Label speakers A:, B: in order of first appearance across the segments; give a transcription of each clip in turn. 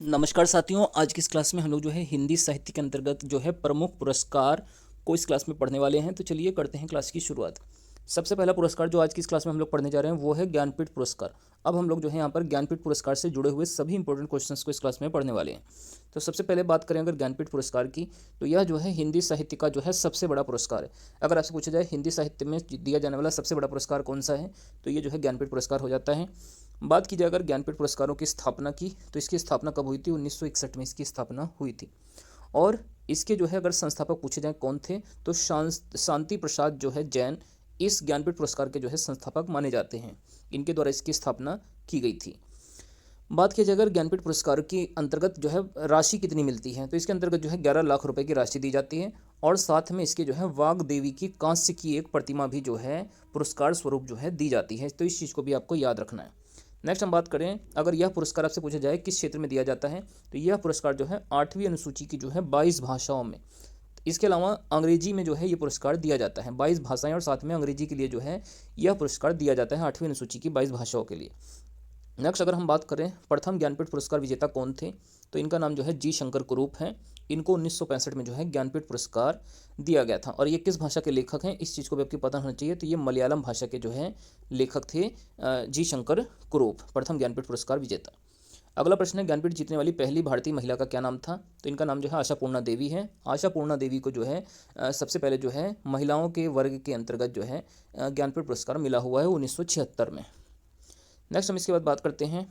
A: नमस्कार साथियों। आज की इस क्लास में हम लोग जो है हिंदी साहित्य के अंतर्गत जो है प्रमुख पुरस्कार को इस क्लास में पढ़ने वाले हैं। तो चलिए करते हैं क्लास की शुरुआत। सबसे पहला पुरस्कार जो आज की इस क्लास में हम लोग पढ़ने जा रहे हैं वो है ज्ञानपीठ पुरस्कार। अब हम लोग जो है यहाँ पर ज्ञानपीठ पुरस्कार से जुड़े हुए सभी इंपॉर्टेंट क्वेश्चंस को इस क्लास में पढ़ने वाले हैं। तो सबसे पहले बात करें अगर ज्ञानपीठ पुरस्कार की, तो यह जो है हिंदी साहित्य का जो है सबसे बड़ा पुरस्कार है। अगर आपसे पूछा जाए हिंदी साहित्य में दिया जाने वाला सबसे बड़ा पुरस्कार कौन सा है, तो ये जो है ज्ञानपीठ पुरस्कार हो जाता है। बात की जाए अगर ज्ञानपीठ पुरस्कारों की स्थापना की, तो इसकी स्थापना कब हुई थी? 1961 में इसकी स्थापना हुई थी। और इसके जो है अगर संस्थापक पूछे जाए कौन थे, तो शांति प्रसाद जो है जैन इस ज्ञानपीठ पुरस्कार के जो है संस्थापक माने जाते हैं। इनके द्वारा इसकी स्थापना की गई थी। बात की जाए अगर ज्ञानपीठ पुरस्कार के अंतर्गत जो है राशि कितनी मिलती है, तो इसके अंतर्गत जो है 11 लाख रुपए की राशि दी जाती है। और साथ में इसके जो है वाग देवी की कांस्य की एक प्रतिमा भी जो है पुरस्कार स्वरूप जो है दी जाती है। तो इस चीज़ को भी आपको याद रखना है। नेक्स्ट हम बात करें अगर यह पुरस्कार आपसे पूछा जाए किस क्षेत्र में दिया जाता है, तो यह पुरस्कार जो है 8वीं अनुसूची की जो है 22 भाषाओं में, इसके अलावा अंग्रेजी में जो है ये पुरस्कार दिया जाता है। 22 भाषाएं और साथ में अंग्रेजी के लिए जो है यह पुरस्कार दिया जाता है 8वीं अनुसूची की 22 भाषाओं के लिए। नेक्स्ट अगर हम बात करें प्रथम ज्ञानपीठ पुरस्कार विजेता कौन थे, तो इनका नाम जो है जी शंकर कुरूप है। इनको 1965 में जो है ज्ञानपीठ पुरस्कार दिया गया था। और ये किस भाषा के लेखक हैं, इस चीज़ को भी आपको पता होना चाहिए। तो ये मलयालम भाषा के जो है लेखक थे जी शंकर कुरूप, प्रथम ज्ञानपीठ पुरस्कार विजेता। अगला प्रश्न है ज्ञानपीठ जीतने वाली पहली भारतीय महिला का क्या नाम था, तो इनका नाम जो है आशा पूर्णा देवी है। आशा पूर्णा देवी को जो है सबसे पहले जो है महिलाओं के वर्ग के अंतर्गत जो है ज्ञानपीठ पुरस्कार मिला हुआ है 1976 में। नेक्स्ट हम इसके बाद बात करते हैं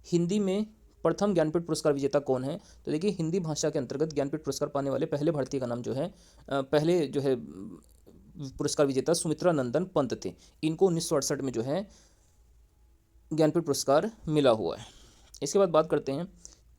A: हिंदी में प्रथम ज्ञानपीठ पुरस्कार विजेता कौन है। तो देखिए हिंदी भाषा के अंतर्गत ज्ञानपीठ पुरस्कार पाने वाले पहले भारतीय का नाम जो है पहले जो है पुरस्कार विजेता सुमित्रा नंदन पंत थे। इनको 1968 में जो है ज्ञानपीठ पुरस्कार मिला हुआ है। इसके बाद बात करते हैं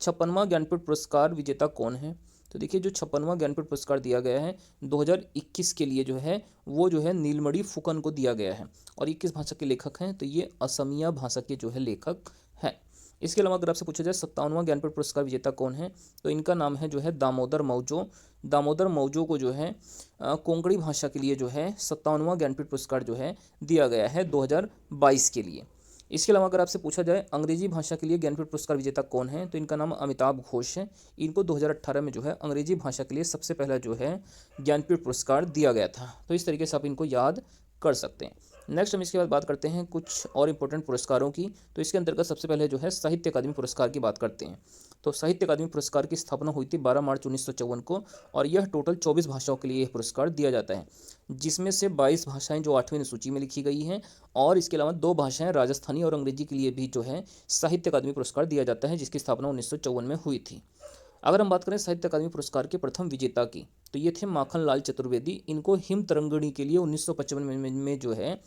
A: 56वां ज्ञानपीठ पुरस्कार विजेता कौन है। तो देखिए जो 56वां ज्ञानपीठ पुरस्कार दिया गया है 2021 के लिए जो है वो जो है नीलमणि फुकन को दिया गया है। और ये किस भाषा के लेखक हैं, तो ये असमिया भाषा के जो है लेखक हैं। इसके अलावा अगर आपसे पूछा जाए 57वां ज्ञानपीठ पुरस्कार विजेता कौन है, तो इनका नाम है जो है दामोदर मौजो। दामोदर मौजो को जो है कोंकणी भाषा के लिए जो है 57वां ज्ञानपीठ पुरस्कार जो है दिया गया है 2022 के लिए। इसके अलावा अगर आपसे पूछा जाए अंग्रेजी भाषा के लिए ज्ञानपीठ पुरस्कार विजेता कौन है, तो इनका नाम अमिताभ घोष है। इनको 2018 में जो है अंग्रेजी भाषा के लिए सबसे पहला जो है ज्ञानपीठ पुरस्कार दिया गया था। तो इस तरीके से आप इनको याद कर सकते हैं। नेक्स्ट हम इसके बाद बात करते हैं कुछ और इंपॉर्टेंट पुरस्कारों की। तो इसके अंतर्गत सबसे पहले जो है साहित्य अकादमी पुरस्कार की बात करते हैं। तो साहित्य अकादमी पुरस्कार की स्थापना हुई थी 12 मार्च 1954 को। और यह टोटल 24 भाषाओं के लिए यह पुरस्कार दिया जाता है, जिसमें से 22 भाषाएं जो 8वीं सूची में लिखी गई हैं, और इसके अलावा 2 भाषाएं राजस्थानी और अंग्रेजी के लिए भी जो है साहित्य अकादमी पुरस्कार दिया जाता है, जिसकी स्थापना 1954 में हुई थी। अगर हम बात करें साहित्य अकादमी पुरस्कार के प्रथम विजेता की, तो ये थे माखन लाल चतुर्वेदी। इनको हिम तरंगिणी के लिए 1955 में जो है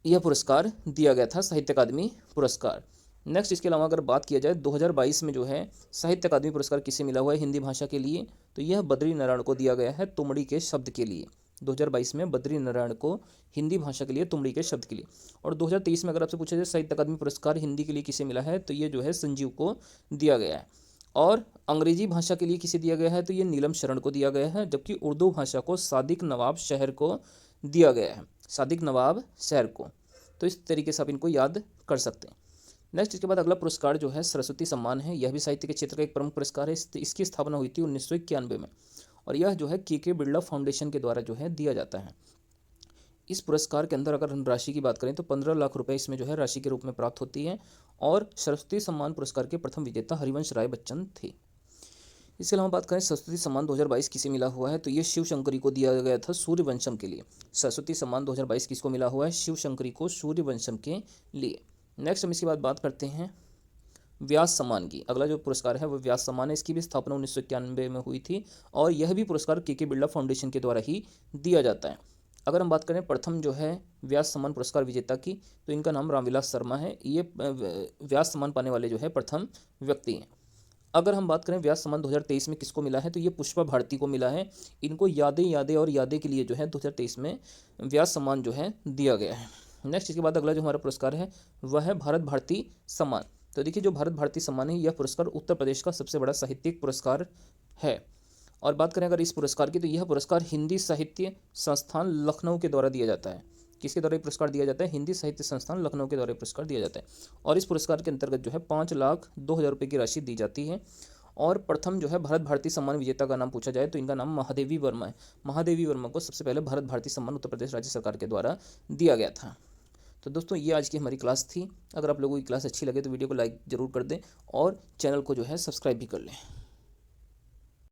A: यह पुरस्कार दिया गया था, साहित्य अकादमी पुरस्कार। नेक्स्ट इसके अलावा अगर बात किया जाए 2022 में जो है साहित्य अकादमी पुरस्कार किसे मिला हुआ है हिंदी भाषा के लिए, तो यह बद्री नारायण को दिया गया है तुमड़ी के शब्द के लिए। 2022 में बद्री नारायण को हिंदी भाषा के लिए तुमड़ी के शब्द के लिए। और 2023 में अगर आपसे पूछा जाए साहित्य अकादमी पुरस्कार हिंदी के लिए किसे मिला है, तो ये जो है संजीव को दिया गया है। और अंग्रेजी भाषा के लिए किसे दिया गया है, तो ये नीलम शरण को दिया गया है। जबकि उर्दू भाषा को सादिक नवाब शहर को दिया गया है, सादिक नवाब शहर को। तो इस तरीके से आप इनको याद कर सकते हैं। नेक्स्ट इसके बाद अगला पुरस्कार जो है सरस्वती सम्मान है। यह भी साहित्य के क्षेत्र का एक प्रमुख पुरस्कार है। इसकी स्थापना हुई थी 1991 में। और यह जो है के बिरला फाउंडेशन के द्वारा जो है दिया जाता है। इस पुरस्कार के अंदर अगर हम राशि की बात करें तो 15 लाख रुपए इसमें जो है राशि के रूप में प्राप्त होती है। और सरस्वती सम्मान पुरस्कार के प्रथम विजेता हरिवंश राय बच्चन थे। इसके अलावा बात करें सरस्वती सम्मान 2022 किसे मिला हुआ है, तो ये शिव शंकरी को दिया गया था सूर्यवंशम के लिए। सरस्वती सम्मान 2022 किसको मिला हुआ है, शिव शंकरी को सूर्यवंशम के लिए। नेक्स्ट हम इसके बाद बात करते हैं व्यास सम्मान की। अगला जो पुरस्कार है वो व्यास सम्मान है। इसकी भी स्थापना 1991 में हुई थी। और यह भी पुरस्कार के बिरला फाउंडेशन के द्वारा ही दिया जाता है। अगर हम बात करें प्रथम जो है व्यास सम्मान पुरस्कार विजेता की, तो इनका नाम रामविलास शर्मा है। ये व्यास सम्मान पाने वाले जो है प्रथम व्यक्ति हैं। अगर हम बात करें व्यास सम्मान 2023 में किसको मिला है, तो ये पुष्पा भारती को मिला है। इनको यादें यादें और यादें के लिए जो है 2023 में व्यास सम्मान जो है दिया गया है। नेक्स्ट इसके बाद अगला जो हमारा पुरस्कार है वह है भारत भारती सम्मान। तो देखिए जो भारत भारती सम्मान है यह पुरस्कार उत्तर प्रदेश का सबसे बड़ा साहित्यिक पुरस्कार है। और बात करें अगर इस पुरस्कार की, तो यह पुरस्कार हिंदी साहित्य संस्थान लखनऊ के द्वारा दिया जाता है। किसके द्वारा ये पुरस्कार दिया जाता है? हिंदी साहित्य संस्थान लखनऊ के द्वारा पुरस्कार दिया जाता है। और इस पुरस्कार के अंतर्गत जो है 5,02,000 रुपये की राशि दी जाती है। और प्रथम जो है भारत भारती सम्मान विजेता का नाम पूछा जाए तो इनका नाम महादेवी वर्मा है। महादेवी वर्मा को सबसे पहले भारत भारती सम्मान उत्तर प्रदेश राज्य सरकार के द्वारा दिया गया था। तो दोस्तों ये आज की हमारी क्लास थी। अगर आप लोगों की क्लास अच्छी लगे तो वीडियो को लाइक ज़रूर कर दें और चैनल को जो है सब्सक्राइब भी कर लें।